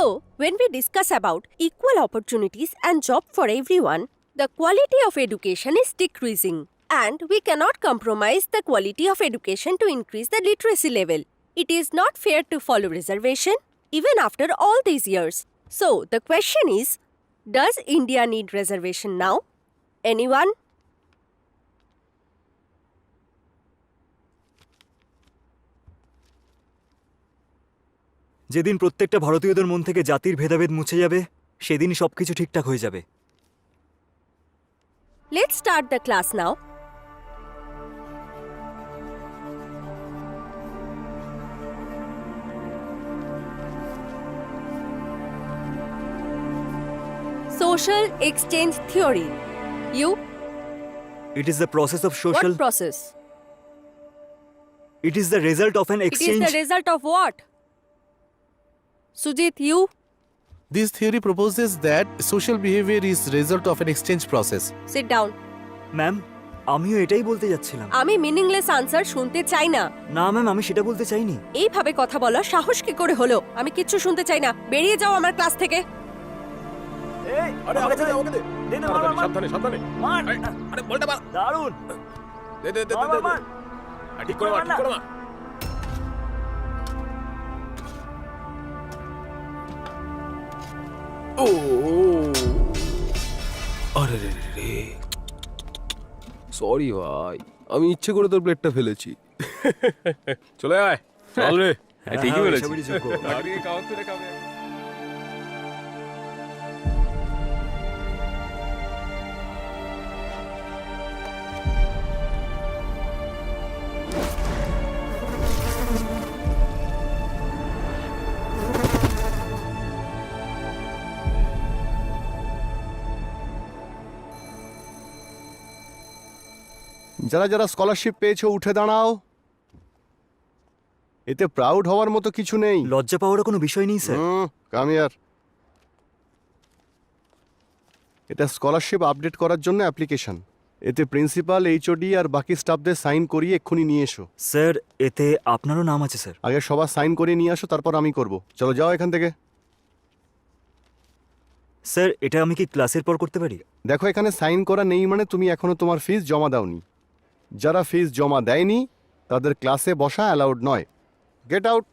So, when we discuss about equal opportunities and job for everyone, the quality of education is decreasing. And we cannot compromise the quality of education to increase the literacy level. It is not fair to follow reservation, even after all these years. So, the question is, does India need reservation now? Anyone? যেদিন প্রত্যেকটা ভারতীয়দের মন থেকে জাতির ভেদাভেদ মুছে যাবে সেদিনই সবকিছু ঠিকঠাক হয়ে যাবে। Let's start the class now. Social exchange theory. You? It is the process of social. What process? It is the result of an It is exchange. the result of what? Sujit, you? This theory proposes that social behavior is result of an exchange process. Sit down. Ma'am, আমিও এটাই বলতে যাচ্ছিলাম। আমি meaningless answer শুনতে চাই না। না ma'am, আমি সেটা বলতে চাইনি। এইভাবে কথা বলার সাহস কি করে হলো? আমি কিচ্ছু শুনতে চাই না। বেরিয়ে যাও আমার ক্লাস থেকে। আরে আমাকে দে, আমাকে দে। সাবধানে সাবধানে। আরে বলটা মার। দারুণ। দে দে দে দে। ঠিক করে মার, ঠিক করে মার। ও আরে রে রে, সরি ভাই, আমি ইচ্ছে করে তোর প্লেটটা ফেলেছি। চলে আয়, চল রে। ঠিকই বলেছিস। আরে খাওয়া তুই খাবে। যারা যারা স্কলারশিপ পেয়েছো উঠে দাঁড়াও। এতে প্রাউড হওয়ার মতো কিছু নেই। লজ্জা পাওয়ার কোনো বিষয় নেই স্যার। Come here. এটা স্কলারশিপ আপডেট করার জন্য অ্যাপ্লিকেশন। এতে প্রিন্সিপাল, এইচওডি আর বাকি স্টাফদের সাইন করিয়ে এক্ষুনি নিয়ে এসো। স্যার, এতে আপনারও নাম আছে স্যার। আগে সবার সাইন করিয়ে নিয়ে আসো, তারপর আমি করব। চলো যাও এখান থেকে। স্যার, এটা আমি কি ক্লাসের পর করতে পারি? দেখো, এখানে সাইন করা নেই মানে তুমি এখনো তোমার ফিস জমা দাওনি। যারা ফিস জমা দেয়নি তাদের ক্লাসে বসা অ্যালাউড নয়। Get out.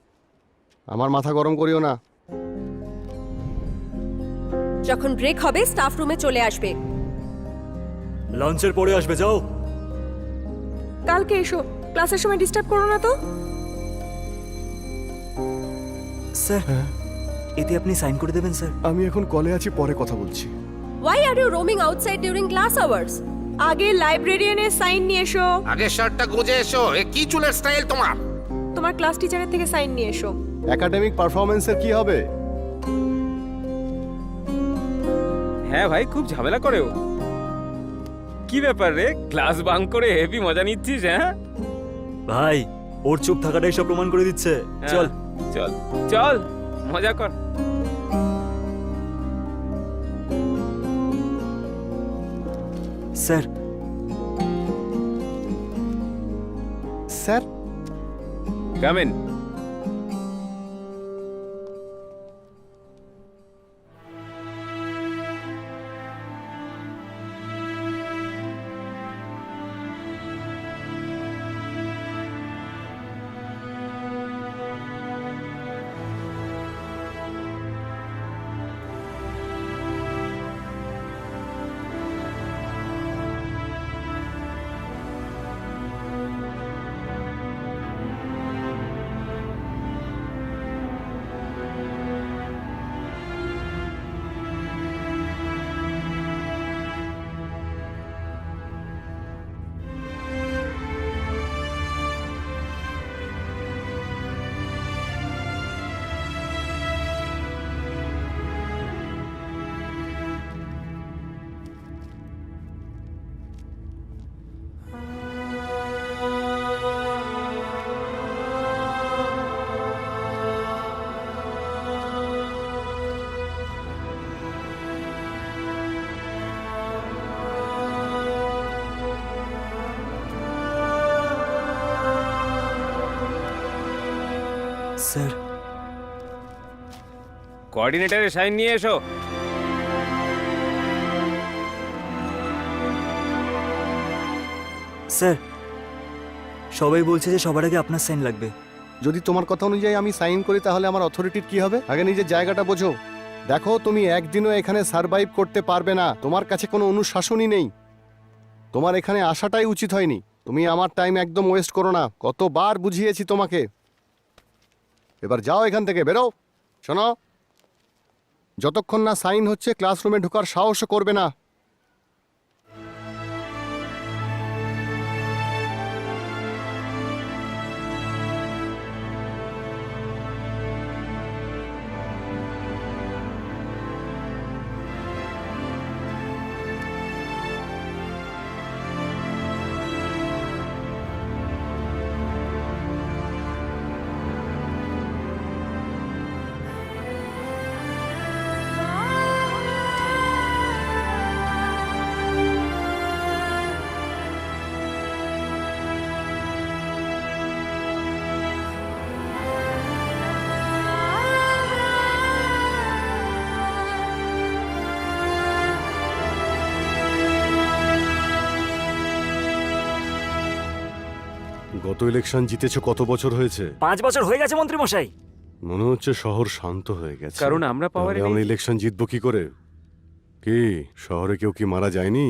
আমার মাথা গরম করিও না। যখন ব্রেক হবে স্টাফ রুমে চলে আসবে। লাঞ্চের পরে আসবে, যাও। কালকে এসো, ক্লাসের সময় ডিস্টার্ব করো না তো। স্যার, এতে আপনি সাইন করে দেবেন স্যার। আমি এখন কলে আছি, পরে কথা বলছি। Why are you roaming outside during class hours? আগে লাইব্রেরিয়ানের সাইন নিয়ে এসো। আগে শার্টটা গুজে এসো। এ কি চুলের স্টাইল তোমার? তোমার ক্লাস টিচারের থেকে সাইন নিয়ে এসো। একাডেমিক পারফরম্যান্সের কি হবে? হ্যাঁ ভাই, খুব ঝামেলা করে ও। কি ব্যাপার রে, ক্লাস বাঙ্ক করে হেভি মজা নিচ্ছিস? হ্যাঁ ভাই, ওর চুপ থাকাটাই সব প্রমাণ করে দিচ্ছে। চল চল চল, মজা কর। Sir. Sir, come in. Sir, কোঅর্ডিনেটরের সাইন নিয়ে এসো। স্যার সবাই বলছে যে সবার আগে আপনার সাইন লাগবে। যদি তোমার কথা অনুযায়ী আমি সাইন করি তাহলে আমার অথরিটির কি হবে? আগে নিজের জায়গাটা বোঝো। দেখো, তুমি একদিনও এখানে সার্ভাইভ করতে পারবে না। তোমার কাছে কোনো অনুশাসনই নেই। তোমার এখানে আসাটাই উচিত হয়নি। তুমি আমার টাইম একদম ওয়েস্ট করো না। কতবার বুঝিয়েছি তোমাকে। এবার যাও এখান থেকে, বেরো। শোনো, যতক্ষণ না সাইন হচ্ছে ক্লাসরুমে ঢোকার সাহসও করবে না। গত ইলেকশন জিতেছো কত বছর হয়েছে? 5 বছর হয়ে গেছে মন্ত্রী মশাই। মনে হচ্ছে শহর শান্ত হয়ে গেছে। কারণ আমরা পাওয়ারে তাহলে আমরা ইলেকশন জিতবো কি করে? কি শহরে কেউ কি মারা যায়নি?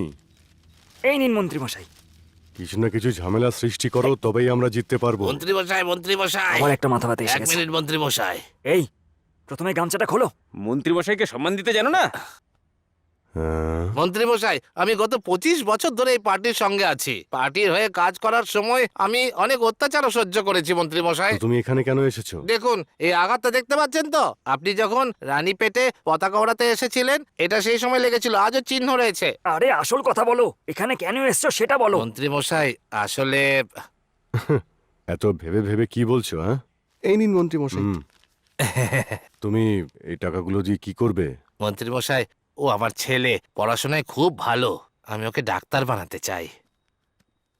এই নিন মন্ত্রী মশাই। কিছু না কিছু ঝামেলা সৃষ্টি করো, তবেই আমরা জিততে পারবো। মন্ত্রী মশাই আমার একটা মাথা ব্যথা এসে এক গেছে। মিনিট মন্ত্রী মশাই। এই প্রথমে গামছাটা খোলো। মন্ত্রী মশাইকে সম্মান দিতে জানো না? হ্যাঁ, মন্ত্রী মশাই, আমি গত 25 বছর ধরে এই পার্টির সঙ্গে আছি। পার্টির হয়ে কাজ করার সময় আমি অনেক অত্যাচারও সহ্য করেছি মন্ত্রী মশাই। তো তুমি এখানে কেন এসেছো? দেখুন, এই আঘাতটা দেখতে পাচ্ছেন তো? আপনি যখন রানীপেটে পতাকা ওড়াতে এসেছিলেন, এটা সেই সময় লেগেছিল। আজও চিহ্ন রয়েছে। আরে আসল কথা বলো, এখানে কেন এসছো সেটা বলো। মন্ত্রী মশাই, আসলে এত ভেবে ভেবে কি বলছো? হ্যাঁ, এই নিন মন্ত্রী মশাই। তুমি এই টাকাগুলো দিয়ে কি করবে? মন্ত্রী মশাই, ও আমার ছেলে, পড়াশোনায় খুব ভালো। আমি ওকে ডাক্তার বানাতে চাই।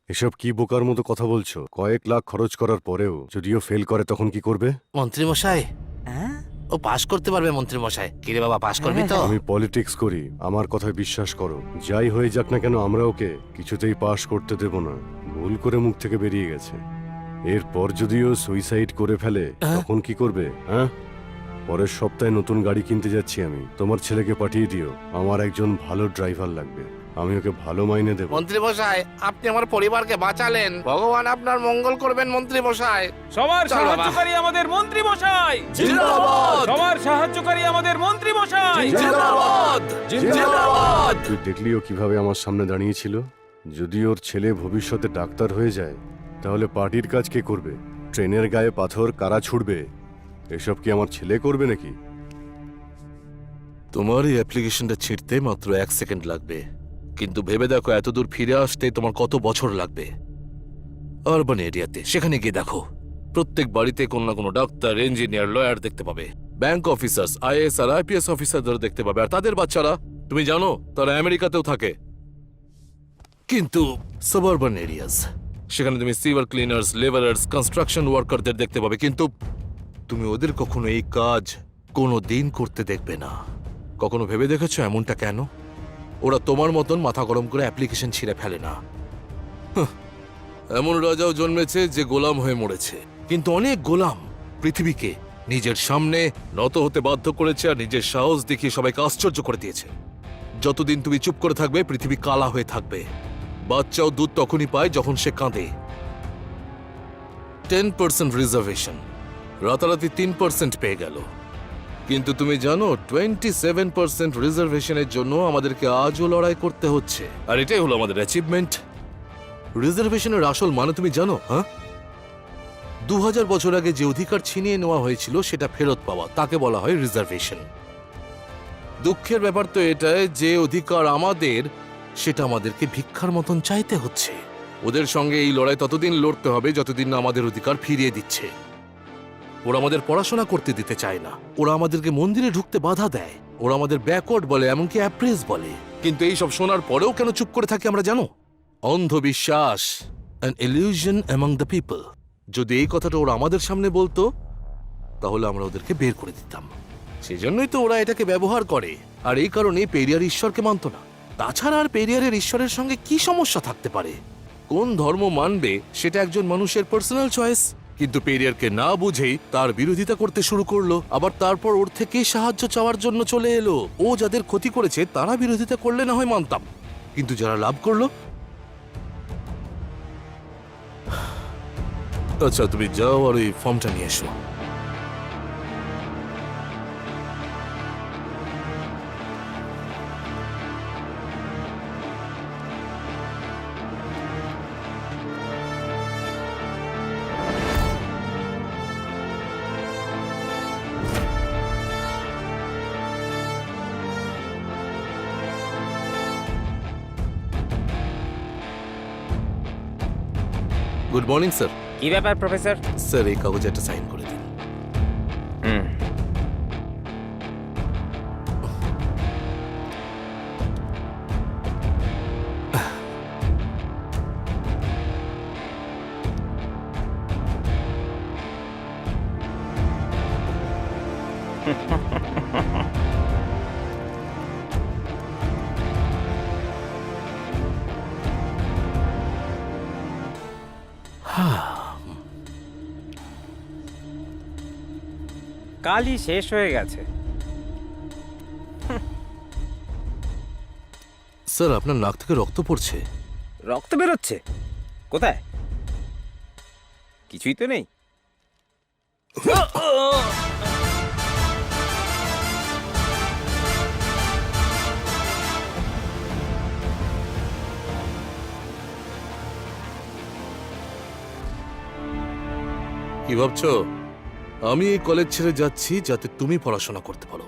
এসব কি বোকার মতো কথা বলছো? কয়েক লাখ খরচ করার পরেও যদিও ফেল করে তখন কি করবে? মন্ত্রী মশাই, হ্যাঁ? ও পাশ করতে পারবে মন্ত্রী মশাই। কিরে বাবা, পাশ করবি তো? আমি পলিটিক্স করি, আমার কথায় বিশ্বাস করো। যাই হয়ে যাক না কেন, আমরা ওকে কিছুতেই পাশ করতে দেব না। ভুল করে মুখ থেকে বেরিয়ে গেছে। এরপর যদিও সুইসাইড করে ফেলে তখন কি করবে? হ্যাঁ, পরের সপ্তাহে নতুন গাড়ি কিনতে যাচ্ছি আমি। তোমার ছেলেকে পাঠিয়ে দিও। আমার একজন ভালো ড্রাইভার লাগবে। আমি ওকে ভালো মাইনে দেব। মন্ত্রী মশাই, আপনি আমার পরিবারকে বাঁচালেন। ভগবান আপনার মঙ্গল করবেন মন্ত্রী মশাই। সবার চল বাবা। সাহায্যকারী আমাদের মন্ত্রী মশাই। জিন্দাবাদ! সবার সাহায্যকারী আমাদের মন্ত্রী মশাই। জিন্দাবাদ! জিন্দাবাদ! তুই দেখলি ও কিভাবে আমার সামনে দাঁড়িয়েছিল? যদি ওর ছেলে ভবিষ্যতে ডাক্তার হয়ে যায় তাহলে পার্টির কাজ কে করবে? ট্রেনের গায়ে পাথর কারা ছুড়বে? এসব কি আমার ছেলে করবে নাকি? তোমার এই অ্যাপ্লিকেশনটা ছিঁড়তে মাত্র 1 সেকেন্ড লাগবে, কিন্তু ভেবে দেখো এতদূর ফিরে আসতে তোমার কত বছর লাগবে। আরবান এরিয়াতে সেখানে গিয়ে দেখো, প্রত্যেক বাড়িতে কোনো না কোনো ডাক্তার, ইঞ্জিনিয়ার, লয়ার দেখতে পাবে। ব্যাংক অফিসার্স, আইএএস আর আইপিএস অফিসারদের দেখতে পাবে। আর তাদের বাচ্চারা, তুমি জানো, তারা আমেরিকাতেও থাকে। কিন্তু সাবারবান এরিয়াস, সেখানে তুমি সিভার ক্লিনার্স, লেবারার্স, কনস্ট্রাকশন ওয়ার্কারদের দেখতে পাবে। কিন্তু তুমি ওদের কখনো এই কাজ কোনো দিন করতে দেখবে না। কখনো ভেবে দেখেছো এমনটা কেন? ওরা তোমার মতন মাথা গরম করে অ্যাপ্লিকেশন ছিঁড়ে ফেলে না। হাহ, এমন রাজাও জন্মেছে যে গোলাম হয়ে মরেছে, কিন্তু অনেক গোলাম পৃথিবীকে নিজের সামনে নত হতে বাধ্য করেছে আর নিজের সাহস দেখিয়ে সবাইকে আশ্চর্য করে দিয়েছে। যতদিন তুমি চুপ করে থাকবে, পৃথিবী কালা হয়ে থাকবে। বাচ্চাও দুধ তখনই পায় যখন সে কাঁদে। 10% রিজার্ভেশন রাতারাতি 3% পেয়ে গেল। কিন্তু তুমি জানো 27% রিজার্ভেশনের জন্য আমাদেরকে আজও লড়াই করতে হচ্ছে। আর এটাই হলো আমাদের অ্যাচিভমেন্ট। রিজার্ভেশনের আসল মানে তুমি জানো? হ্যাঁ, 2000 বছর আগে যে অধিকার ছিনিয়ে নেওয়া হয়েছিল সেটা ফেরত পাওয়া, তাকে বলা হয় রিজার্ভেশন। দুঃখের ব্যাপার তো এটাই যে অধিকার আমাদের, সেটা আমাদেরকে ভিক্ষার মতন চাইতে হচ্ছে। ওদের সঙ্গে এই লড়াই ততদিন লড়তে হবে যতদিন না আমাদের অধিকার ফিরিয়ে দিচ্ছে। ওরা আমাদের পড়াশোনা করতে দিতে চায় না, ওরা আমাদেরকে মন্দিরে ঢুকতে বাধা দেয়, ওরা আমাদের ব্যাকওয়ার্ড বলে, এমনকি অ্যাপ্রেস বলে। কিন্তু এই সব শোনার পরেও কেন চুপ করে থাকি আমরা জানো? অন্ধবিশ্বাস, an illusion among the people। যদি এই কথাটা ওরা আমাদের সামনে বলতো তাহলে আমরা ওদেরকে বের করে দিতাম। সেজন্যই তো ওরা এটাকে ব্যবহার করে, আর এই কারণে পেরিয়ার ঈশ্বরকে মানত না। তাছাড়া আর পেরিয়ারের ঈশ্বরের সঙ্গে কি সমস্যা থাকতে পারে? কোন ধর্ম মানবে সেটা একজন মানুষের পার্সোনাল চয়েস। কিন্তু পেরিয়ারকে না বুঝেই তার বিরোধিতা করতে শুরু করলো, আবার তারপর ওর থেকে সাহায্য চাওয়ার জন্য চলে এলো। ও যাদের ক্ষতি করেছে তারা বিরোধিতা করলে না হয় মানতাম, কিন্তু যারা লাভ করলো। আচ্ছা, তুমি যাও আর ওই ফর্মটা নিয়ে এসো। Good morning sir. কি ব্যাপার প্রফেসর? স্যার, এই কাগজে একটা সাইন করে দিন। হুম। কালই শেষ হয়ে গেছে। স্যার, আপনার নাক থেকে রক্ত পড়ছে। রক্ত বেরোচ্ছে? কোথায়? কিছুই তো নেই। কি ভাবছো? আমি এই কলেজ ছেড়ে যাচ্ছি যাতে তুমি পড়াশোনা করতে পারো।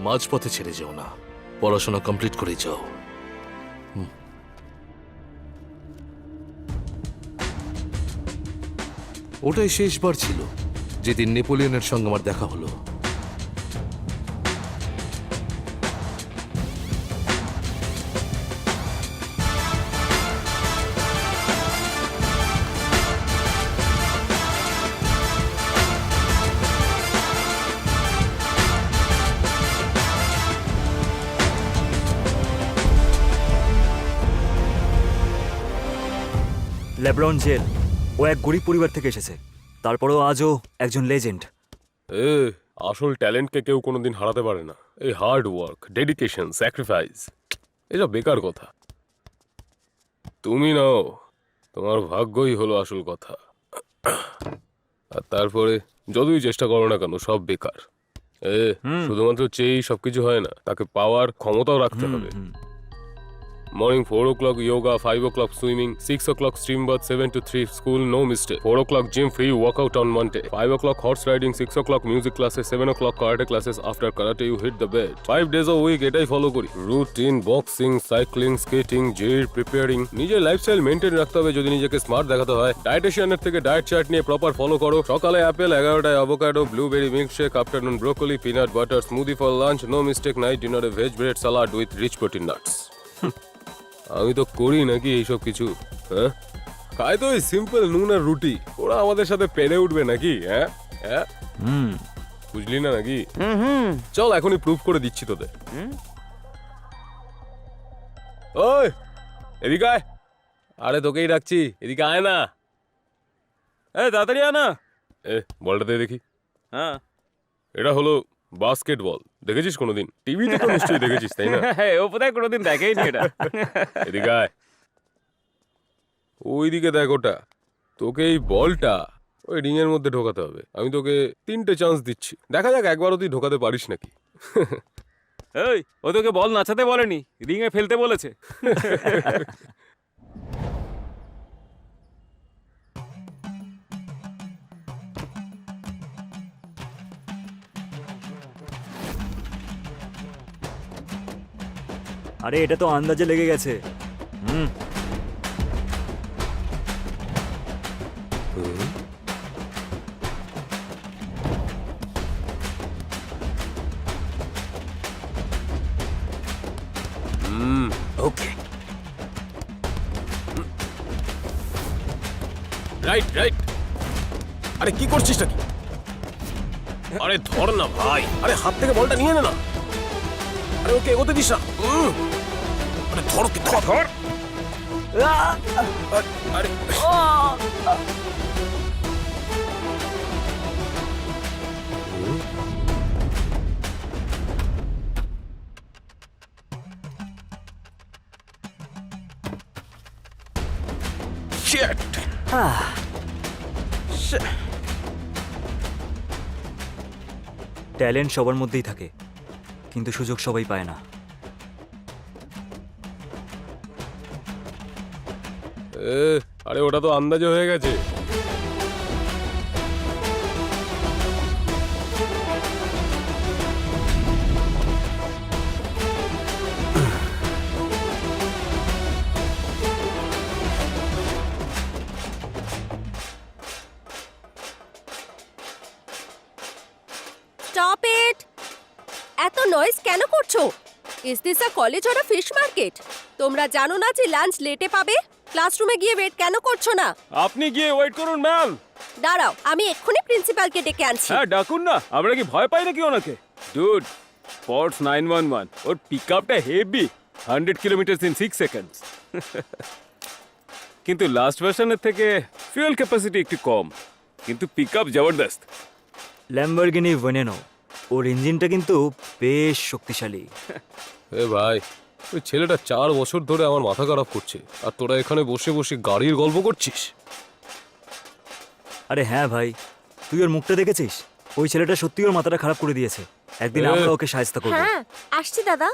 মাঝপথে ছেড়ে যেও না, পড়াশোনা কমপ্লিট করে যাও। ওটাই শেষবার ছিল যেদিন নেপোলিয়নের সঙ্গে আমার দেখা হলো। লেব্রন জেল, ও এক গরিব পরিবার থেকে এসেছে, তারপরেও আজও একজন লেজেন্ড। আসল ট্যালেন্টকে কেউ কোনোদিন হারাতে পারে না। এই হার্ড ওয়ার্ক, ডেডিকেশন, স্যাক্রিফাইস, এটা বেকার কথা। তুমি নাও, তোমার ভাগ্যই হলো আসল কথা। আর তারপরে যতই চেষ্টা করো না কেন, সব বেকার। শুধুমাত্র চেয়েই সবকিছু হয় না, তাকে পাওয়ার ক্ষমতাও রাখতে হবে। Morning 4 o'clock yoga, 5 o'clock swimming, 6 o'clock stream bath, 7 to 3 school, no mistake. 4 o'clock gym free workout on Monday. 5 o'clock horse riding, 6 o'clock music classes, 7 o'clock karate classes. After karate you hit the bed. 5 days a week এটাই follow করি। Routine, boxing, cycling, skating, gym, preparing. নিজের lifestyle maintain রাখতে হবে যদি নিজেকে smart দেখাতে হয়। ডায়েটিশিয়ানের থেকে ডায়েট চার্ট নিয়ে প্রপার ফলো করো। সকালে অ্যাপেল, 11টায় avocado, blueberry milkshake, afternoon broccoli, peanut butter, smoothie for lunch, no mistake. Night ডিনারে veg bread salad with rich protein nuts. আমি তো করি নাকি এইসব কিছু? হ্যাঁ, খাই তো ওই সিম্পল নুন আর রুটি। ওরা আমাদের সাথে পেরে উঠবে নাকি? হ্যাঁ হ্যাঁ, বুঝলি না নাকি? চল এখনই প্রুফ করে দিচ্ছি তোদের। ওই এদিকে আয়। আরে তোকেই ডাকছি, এদিকে আয় না। তাড়াতাড়ি আনা। বলটা দিয়ে দেখি। হ্যাঁ, এটা হলো বাস্কেটবল। দেখেছিস কোনোদিন? টিভিতে তো নিশ্চয়ই দেখেছিস, তাই না? ও বোধহয় কোনোদিন দেখেইনি এটা। এদিকে আয়। ওইদিকে দেখ, ওটা তোকে এই বলটা ওই রিং এর মধ্যে ঢোকাতে হবে। আমি তোকে 3টে চান্স দিচ্ছি, দেখা যাক একবারও তুই ঢোকাতে পারিস নাকি। এই, ও তোকে বল নাচাতে বলেনি, রিং এ ফেলতে বলেছে। আরে এটা তো আন্দাজে লেগে গেছে। ওকে, রাইট রাইট। আরে কি করছিস নাকি? আরে ধর না ভাই, আরে হাত থেকে বলটা নিয়ে নে না। আরে ওকে এগোতে দিস না। আরে ধর ওকে, ধর ধর। আরে Shit! ট্যালেন্ট সবার মধ্যেই থাকে, কিন্তু সুযোগ সবাই পায় না। আরে ওটা তো আন্দাজে হয়ে গেছে। Stop it! এত নয়েজ কেন করছো? Is this a college or a fish market? তোমরা জানো না যে লাঞ্চ লেটে পাবে? ক্লাসরুমে গিয়ে ওয়েট কেন করছো না? আপনি গিয়ে ওয়েট করুন ম্যাম। দাঁড়াও, আমি এক্ষুনি প্রিন্সিপালকে ডেকে আনছি। হ্যাঁ ডাকুন না, আমরা কি ভয় পাই নাকি ওনাকে? ডুড, স্পটস 911, ওর পিক আপটা হেভি, 100 কিলোমিটার ইন 6 সেকেন্ডস। কিন্তু লাস্ট ভার্সনের থেকে ফুয়েল ক্যাপাসিটি একটু কম, কিন্তু পিক আপ জবরদস্ত। ল্যাম্বরগিনি ভেনেনো, ওর ইঞ্জিনটা কিন্তু বেশ শক্তিশালী। এ ভাই, ওই ছেলেটা 4 বছর ধরে আমার মাথা খারাপ করছে, আর তোরা এখানে বসে বসে গাড়ির গল্প করছিস। আরে হ্যাঁ ভাই, তুই ওর মুখটা দেখেছিস? ওই ছেলেটা সত্যি ওর মাথাটা খারাপ করে দিয়েছে। একদিন আমরা ওকে সাহায্য করবো। হ্যাঁ, আসছি দাদা।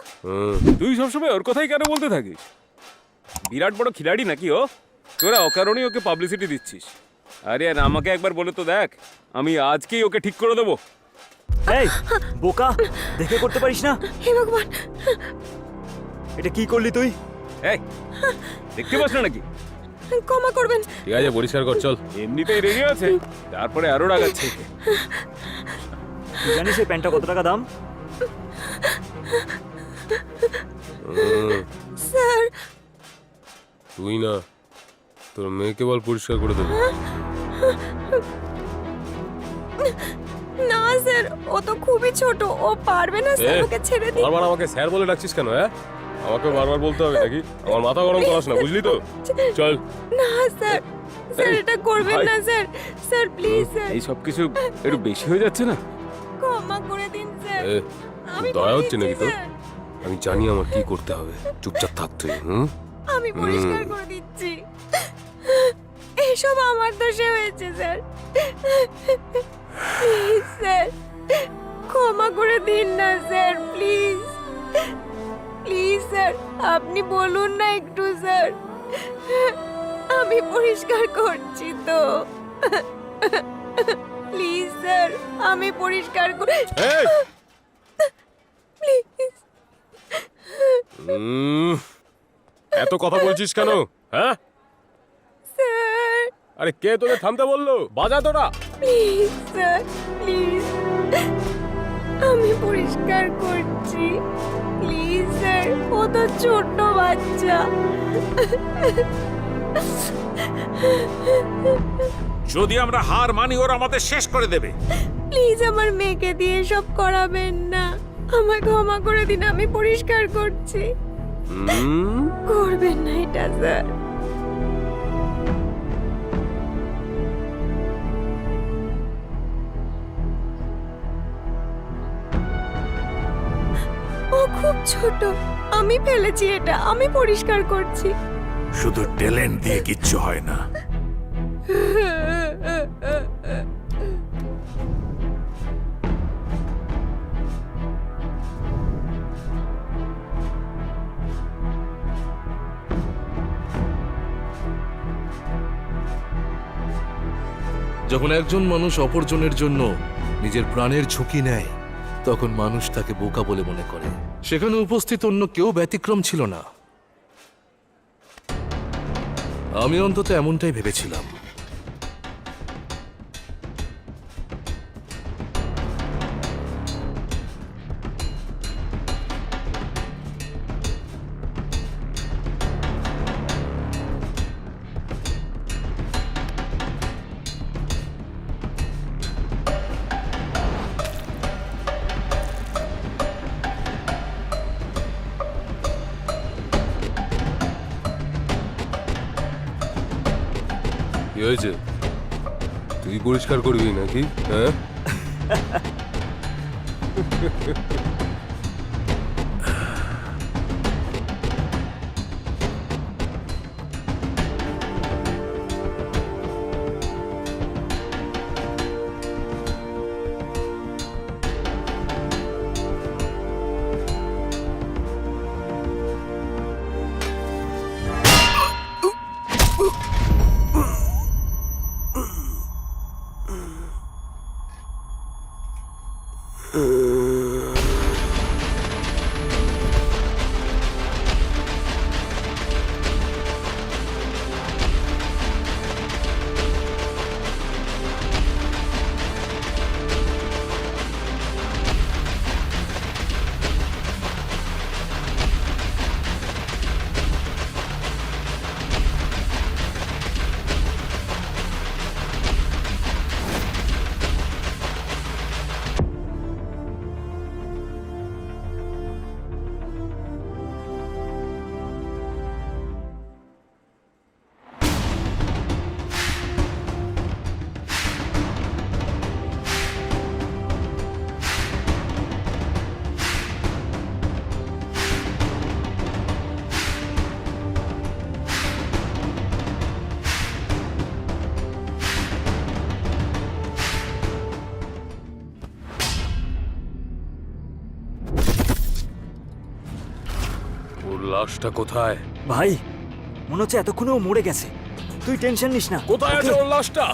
তুই সবসময় ওর কথাই কেন বলতে থাকিস? বিরাট বড় খিলাড়ি নাকি ও? তোরা অকারণেই ওকে পাবলিসিটি দিচ্ছিস। আরে আর আমাকে একবার বলে তো দেখ, আমি আজকেই ওকে ঠিক করে দেবো। এই বোকা, দেখে করতে পারিস না? হে ভগবান! এটা কি করলি তুই? এই দেখতে পাস না নাকি? ক্ষমা করবেন। ঠিক আছে, পরিষ্কার কর, চল। এমনিতেই রেগে আছে, তারপরে আরো রাগাচ্ছে একে। তুই জানিস এই প্যান্টটা কত টাকা দাম? স্যার, তুই না, তোর মেয়েকে বল পরিষ্কার করে দেবো। না স্যার, ও তো খুবই ছোট, ও পারবে না স্যার, ওকে ছেড়ে দিন। বারবার আমাকে স্যার বলে ডাকছিস কেন? হ্যাঁ, আমাকে বারবার বলতে হবে নাকি? আমার মাথা গরম করাস না, বুঝলি তো? চল। না স্যার, স্যার এটা করবেন ভাই। না স্যার। স্যার প্লিজ স্যার, এই সব কিছু একটু বেশি হয়ে যাচ্ছে না? ক্ষমা করে দিন স্যার। এ, আমি দয়া বলে হচ্ছে দিচ্ছি, নাকি তোর? স্যার। আমি জানি আমার কি করতে হবে, চুপচাপ থাক তুই। আমি পরিষ্কার করে দিচ্ছি। এসব আমার দোষে হয়েছে স্যার। প্লিজ স্যার, ক্ষমা করে দিন না স্যার, প্লিজ প্লিজ স্যার, আপনি বলুন না একটু স্যার। আমি পরিষ্কার করছি তো। প্লিজ স্যার, আমি পরিষ্কার করে। এই! প্লিজ এত কথা বলছিস কেন? হ্যাঁ, স্যার, আরে কে তোকে থামতে বললো? বাজা তোরা। প্লিজ স্যার, প্লিজ, আমি পরিষ্কার করছি। প্লিজ স্যার, ও তো ছোট বাচ্চা। যদি আমরা হার মানি ওরা আমাদের শেষ করে দেবে। প্লিজ আমার মেয়েকে দিয়ে সব করাবেন না, আমায় ক্ষমা করে দিন, আমি পরিষ্কার করছি। করবেন না এটা স্যার। ও খুব ছোট, আমি ফেলেছি এটা, আমি পরিষ্কার করছি। শুধু ট্যালেন্ট দিয়ে কিচ্ছু হয় না। যখন একজন মানুষ অপরজনের জন্য নিজের প্রাণের ঝুঁকি নেয়, তখন মানুষ তাকে বোকা বলে মনে করে। সেখানে উপস্থিত অন্য কেউ ব্যতিক্রম ছিল না। আমি অন্তত এমনটাই ভেবেছিলাম। হয়েছে? তুই পরিষ্কার করবি নাকি? হ্যাঁ, ওর লাশটা কোথায়? ভাই মনে হচ্ছে এতক্ষণে ও মরে গেছে। তুই টেনশন নিস না। কোথায় আছে ওকে- ওর লাশটা?